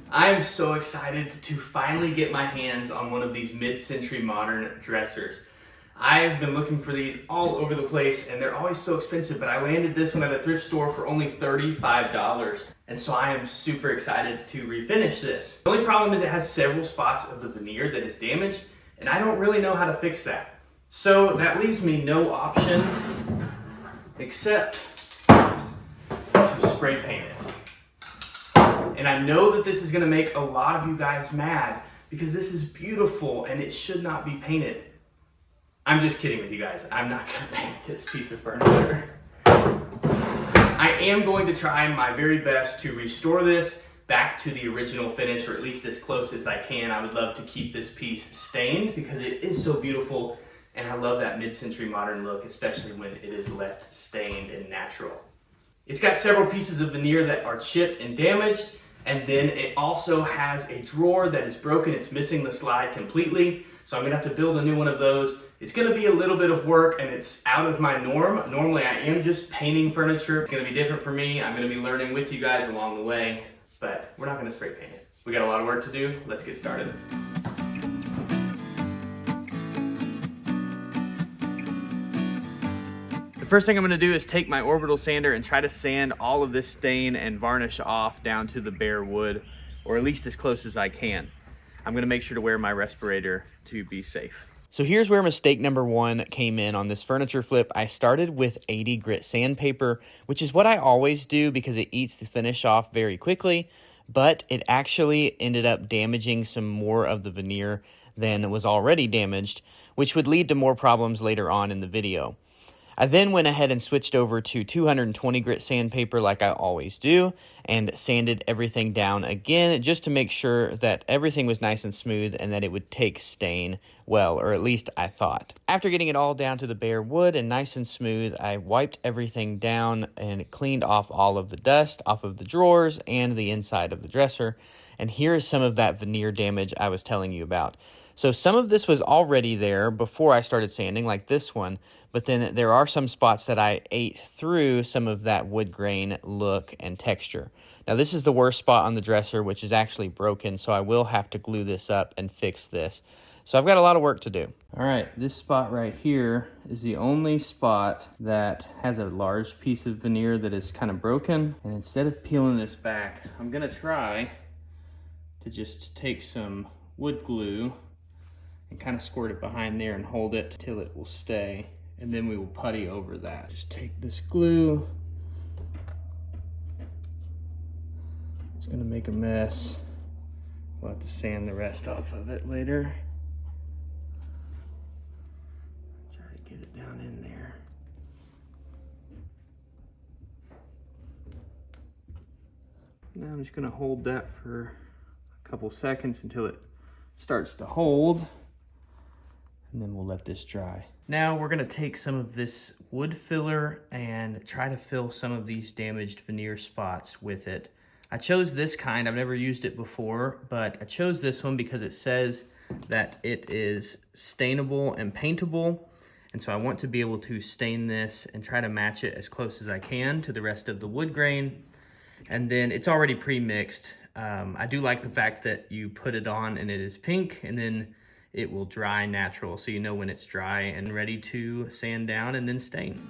I am so excited to finally get my hands on one of these mid-century modern dressers. I've been looking for these all over the place and they're always so expensive, but I landed this one at a thrift store for only $35. And so I am super excited to refinish this. The only problem is it has several spots of the veneer that is damaged and I don't really know how to fix that. So that leaves me no option except to spray paint it. And I know that this is gonna make a lot of you guys mad because this is beautiful and it should not be painted. I'm just kidding with you guys. I'm not gonna paint this piece of furniture. I am going to try my very best to restore this back to the original finish, or at least as close as I can. I would love to keep this piece stained because it is so beautiful and I love that mid-century modern look, especially when it is left stained and natural. It's got several pieces of veneer that are chipped and damaged, and then it also has a drawer that is broken. It's missing the slide completely, so I'm gonna have to build a new one of those. It's gonna be a little bit of work and it's out of my norm. Normally I am just painting furniture. It's gonna be different for me. I'm gonna be learning with you guys along the way, but we're not gonna spray paint it. We got a lot of work to do. Let's get started. The first thing I'm gonna do is take my orbital sander and try to sand all of this stain and varnish off down to the bare wood, or at least as close as I can. I'm gonna make sure to wear my respirator to be safe. So here's where mistake number one came in on this furniture flip. I started with 80 grit sandpaper, which is what I always do because it eats the finish off very quickly, but it actually ended up damaging some more of the veneer than was already damaged, which would lead to more problems later on in the video. I then went ahead and switched over to 220 grit sandpaper like I always do and sanded everything down again just to make sure that everything was nice and smooth and that it would take stain well, or at least I thought. After getting it all down to the bare wood and nice and smooth, I wiped everything down and cleaned off all of the dust off of the drawers and the inside of the dresser. And here is some of that veneer damage I was telling you about. So some of this was already there before I started sanding, like this one, but then there are some spots that I ate through some of that wood grain look and texture. Now this is the worst spot on the dresser, which is actually broken, so I will have to glue this up and fix this. So I've got a lot of work to do. All right, this spot right here is the only spot that has a large piece of veneer that is kind of broken. And instead of peeling this back, I'm gonna try to just take some wood glue and kind of squirt it behind there and hold it till it will stay. And then we will putty over that. Just take this glue. It's gonna make a mess. We'll have to sand the rest off of it later. Try to get it down in there. Now I'm just gonna hold that for a couple seconds until it starts to hold. And then we'll let this dry. Now we're gonna take some of this wood filler and try to fill some of these damaged veneer spots with it. I chose this kind, I've never used it before, but I chose this one because it says that it is stainable and paintable. And so I want to be able to stain this and try to match it as close as I can to the rest of the wood grain. And then it's already pre-mixed. I do like the fact that you put it on and it is pink, and then it will dry natural, so you know when it's dry and ready to sand down and then stain.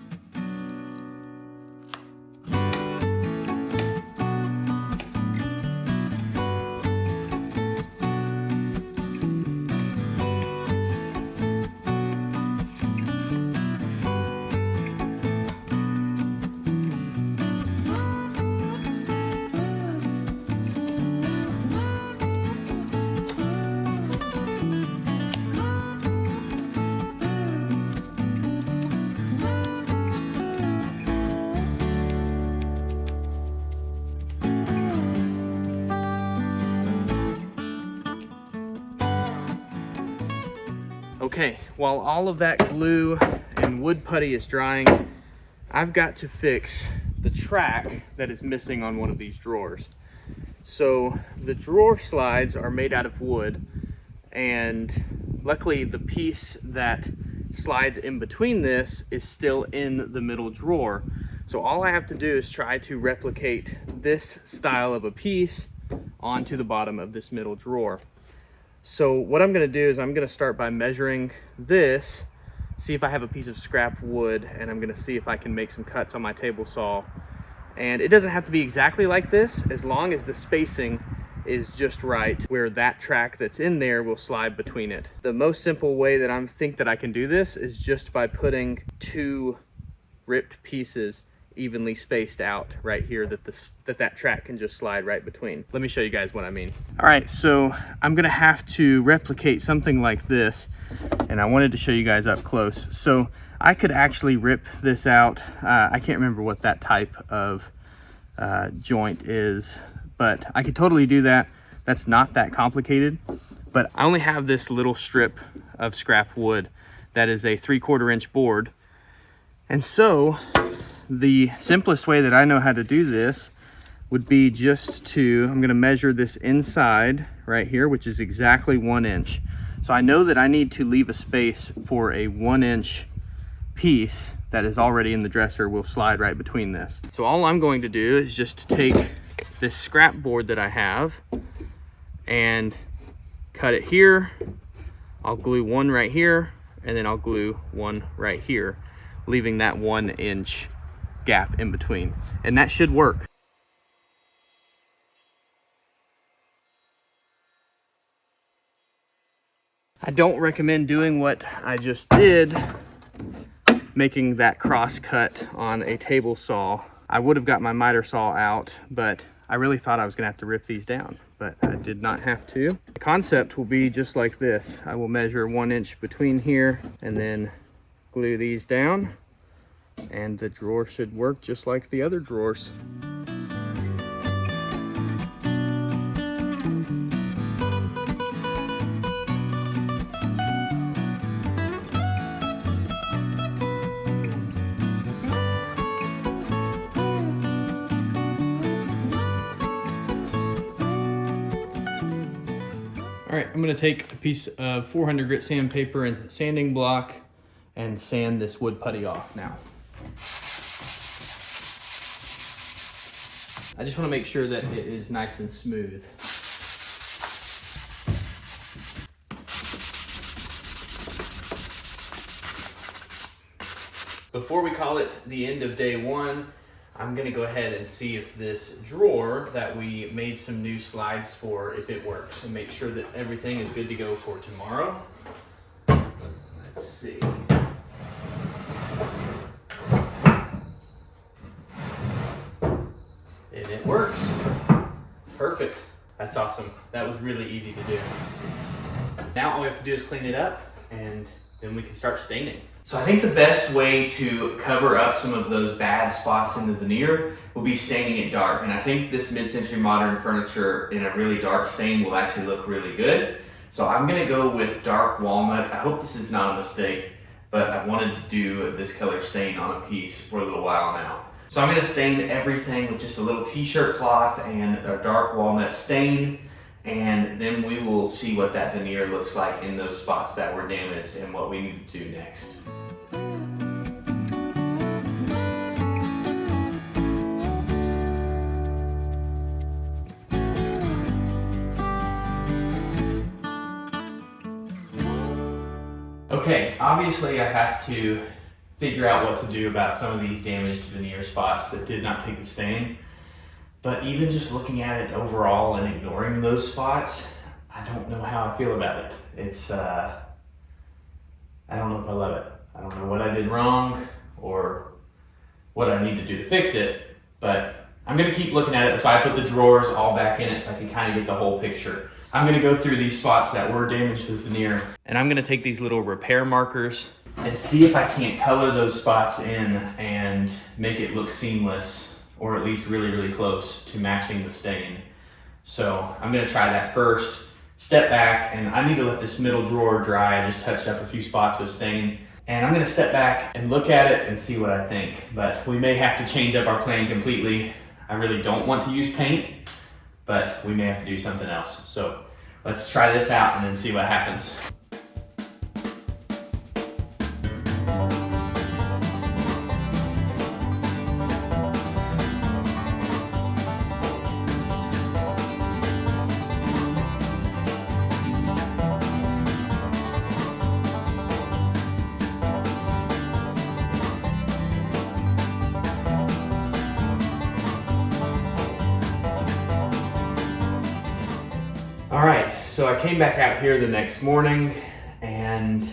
Okay, while all of that glue and wood putty is drying, I've got to fix the track that is missing on one of these drawers. So the drawer slides are made out of wood, and luckily the piece that slides in between this is still in the middle drawer. So all I have to do is try to replicate this style of a piece onto the bottom of this middle drawer. So what I'm gonna do is I'm gonna start by measuring this, see if I have a piece of scrap wood, and I'm gonna see if I can make some cuts on my table saw. And it doesn't have to be exactly like this, as long as the spacing is just right, where that track that's in there will slide between it. The most simple way that I think that I can do this is just by putting two ripped pieces evenly spaced out right here that track can just slide right between. Let me show you guys what I mean. All right, so I'm gonna have to replicate something like this, and I wanted to show you guys up close. So I could actually rip this out. I can't remember what that type of joint is, but I could totally do that. That's not that complicated, but I only have this little strip of scrap wood that is a 3/4 inch board. And so the simplest way that I know how to do this would be just to, I'm gonna measure this inside right here, which is exactly 1 inch. So I know that I need to leave a space for a 1 inch piece that is already in the dresser will slide right between this. So all I'm going to do is just take this scrap board that I have and cut it here. I'll glue one right here, and then I'll glue one right here, leaving that 1 inch gap in between. And that should work. I don't recommend doing what I just did, making that cross cut on a table saw. I would have got my miter saw out, but I really thought I was gonna have to rip these down, but I did not have to. The concept will be just like this. I will measure 1 inch between here and then glue these down, and the drawer should work just like the other drawers. All right, I'm gonna take a piece of 400 grit sandpaper and sanding block and sand this wood putty off now. I just wanna make sure that it is nice and smooth. Before we call it the end of day one, I'm gonna go ahead and see if this drawer that we made some new slides for, if it works, and make sure that everything is good to go for tomorrow. Let's see. And it works. Perfect. That's awesome. That was really easy to do. Now all we have to do is clean it up, and then we can start staining. So I think the best way to cover up some of those bad spots in the veneer will be staining it dark. And I think this mid-century modern furniture in a really dark stain will actually look really good. So I'm gonna go with dark walnut. I hope this is not a mistake, but I've wanted to do this color stain on a piece for a little while now. So I'm gonna stain everything with just a little t-shirt cloth and a dark walnut stain. And then we will see what that veneer looks like in those spots that were damaged and what we need to do next. Okay, obviously I have to figure out what to do about some of these damaged veneer spots that did not take the stain. But even just looking at it overall and ignoring those spots, I don't know how I feel about it. It's, I don't know if I love it. I don't know what I did wrong or what I need to do to fix it, but I'm gonna keep looking at it. So I put the drawers all back in it so I can kind of get the whole picture. I'm gonna go through these spots that were damaged with veneer, and I'm gonna take these little repair markers and see if I can't color those spots in and make it look seamless, or at least really, really close to matching the stain. So I'm gonna try that first, step back, and I need to let this middle drawer dry. I just touched up a few spots with stain. And I'm gonna step back and look at it and see what I think. But we may have to change up our plan completely. I really don't want to use paint, but we may have to do something else. So let's try this out and then see what happens. So I came back out here the next morning and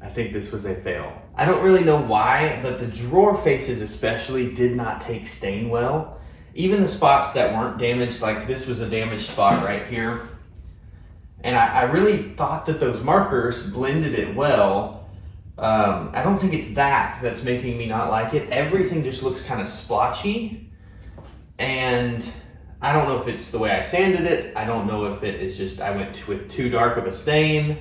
I think this was a fail. I don't really know why, but the drawer faces especially did not take stain well. Even the spots that weren't damaged, like this was a damaged spot right here. And I really thought that those markers blended it well. I don't think it's that's making me not like it. Everything just looks kind of splotchy. And I don't know if it's the way I sanded it. I don't know if it is just I went with too dark of a stain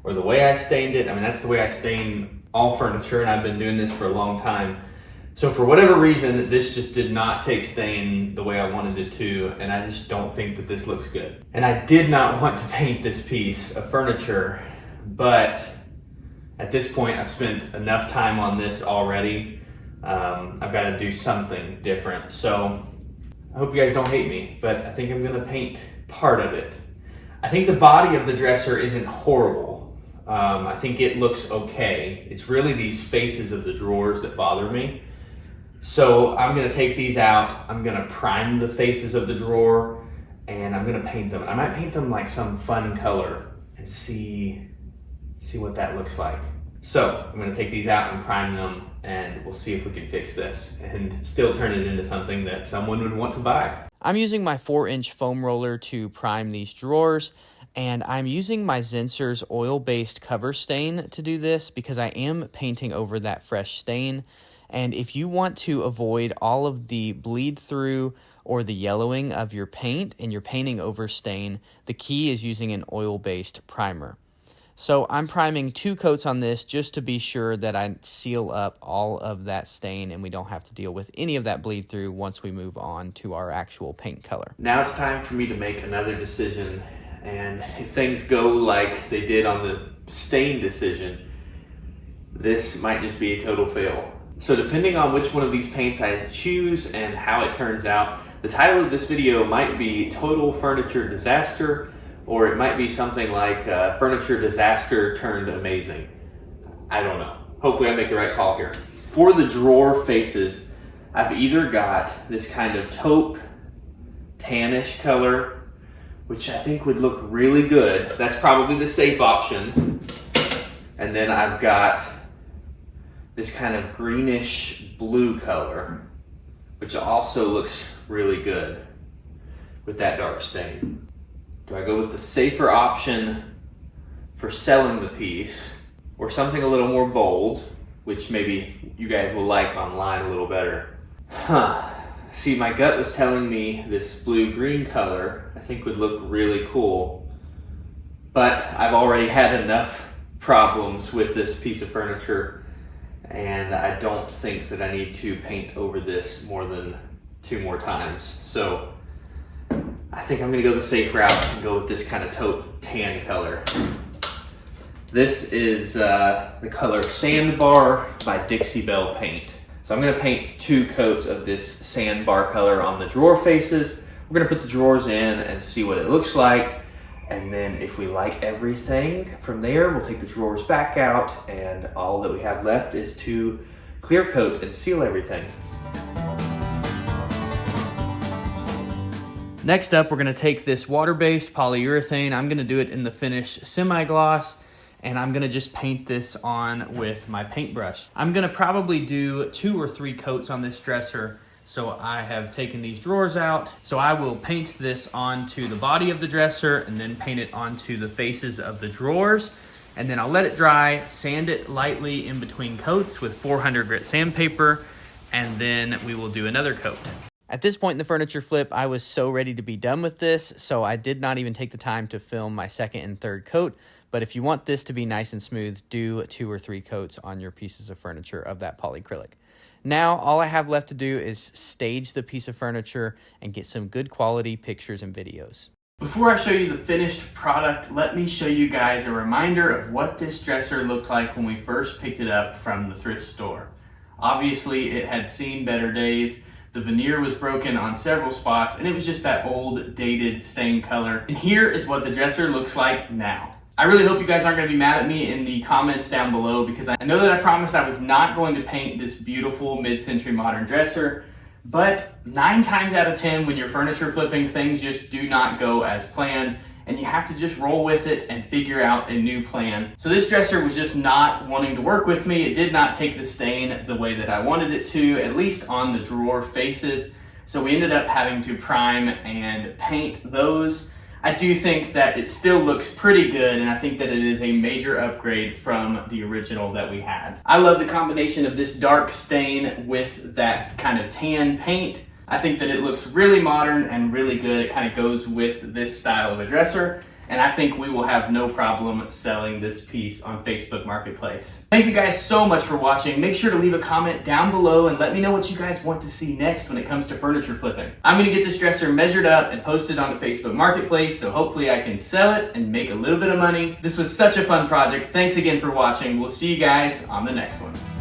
or the way I stained it. I mean, that's the way I stain all furniture, and I've been doing this for a long time. So for whatever reason, this just did not take stain the way I wanted it to, and I just don't think that this looks good. And I did not want to paint this piece of furniture, but at this point, I've spent enough time on this already. I've got to do something different. So I hope you guys don't hate me, but I think I'm gonna paint part of it. I think the body of the dresser isn't horrible. I think it looks okay. It's really these faces of the drawers that bother me. So I'm gonna take these out. I'm gonna prime the faces of the drawer and I'm gonna paint them. I might paint them like some fun color and see what that looks like. So I'm gonna take these out and prime them, and we'll see if we can fix this and still turn it into something that someone would want to buy. I'm using my 4-inch foam roller to prime these drawers, and I'm using my Zinsser's oil-based cover stain to do this because I am painting over that fresh stain. And if you want to avoid all of the bleed through or the yellowing of your paint and you're painting over stain, the key is using an oil-based primer. So I'm priming 2 coats on this just to be sure that I seal up all of that stain and we don't have to deal with any of that bleed through once we move on to our actual paint color. Now it's time for me to make another decision, and if things go like they did on the stain decision, this might just be a total fail. So depending on which one of these paints I choose and how it turns out, the title of this video might be Total Furniture Disaster, or it might be something like Furniture Disaster Turned Amazing. I don't know. Hopefully I make the right call here. For the drawer faces, I've either got this kind of taupe, tannish color, which I think would look really good. That's probably the safe option. And then I've got this kind of greenish blue color, which also looks really good with that dark stain. Do I go with the safer option for selling the piece, or something a little more bold, which maybe you guys will like online a little better? See, my gut was telling me this blue-green color I think would look really cool, but I've already had enough problems with this piece of furniture, and I don't think that I need to paint over this more than 2 more times. So I think I'm gonna go the safe route and go with this kind of taupe tan color. This is the color Sandbar by Dixie Belle Paint. So I'm gonna paint 2 coats of this sandbar color on the drawer faces. We're gonna put the drawers in and see what it looks like. And then if we like everything from there, we'll take the drawers back out, and all that we have left is to clear coat and seal everything. Next up, we're going to take this water-based polyurethane. I'm going to do it in the finish semi-gloss, and I'm going to just paint this on with my paintbrush. I'm going to probably do 2 or 3 coats on this dresser. So I have taken these drawers out. So I will paint this onto the body of the dresser and then paint it onto the faces of the drawers. And then I'll let it dry, sand it lightly in between coats with 400 grit sandpaper, and then we will do another coat. At this point in the furniture flip, I was so ready to be done with this, so I did not even take the time to film my 2nd and 3rd coat. But if you want this to be nice and smooth, do 2 or 3 coats on your pieces of furniture of that polyacrylic. Now, all I have left to do is stage the piece of furniture and get some good quality pictures and videos. Before I show you the finished product, let me show you guys a reminder of what this dresser looked like when we first picked it up from the thrift store. Obviously, it had seen better days. The veneer was broken on several spots, and it was just that old, dated, stained color. And here is what the dresser looks like now. I really hope you guys aren't going to be mad at me in the comments down below, because I know that I promised I was not going to paint this beautiful mid-century modern dresser, but 9 times out of 10 when you're furniture flipping, things just do not go as planned, and you have to just roll with it and figure out a new plan. So this dresser was just not wanting to work with me. It did not take the stain the way that I wanted it to, at least on the drawer faces. So we ended up having to prime and paint those. I do think that it still looks pretty good, and I think that it is a major upgrade from the original that we had. I love the combination of this dark stain with that kind of tan paint. I think that it looks really modern and really good. It kind of goes with this style of a dresser, and I think we will have no problem selling this piece on Facebook Marketplace. Thank you guys so much for watching. Make sure to leave a comment down below and let me know what you guys want to see next when it comes to furniture flipping. I'm gonna get this dresser measured up and posted on the Facebook Marketplace, so hopefully I can sell it and make a little bit of money. This was such a fun project. Thanks again for watching. We'll see you guys on the next one.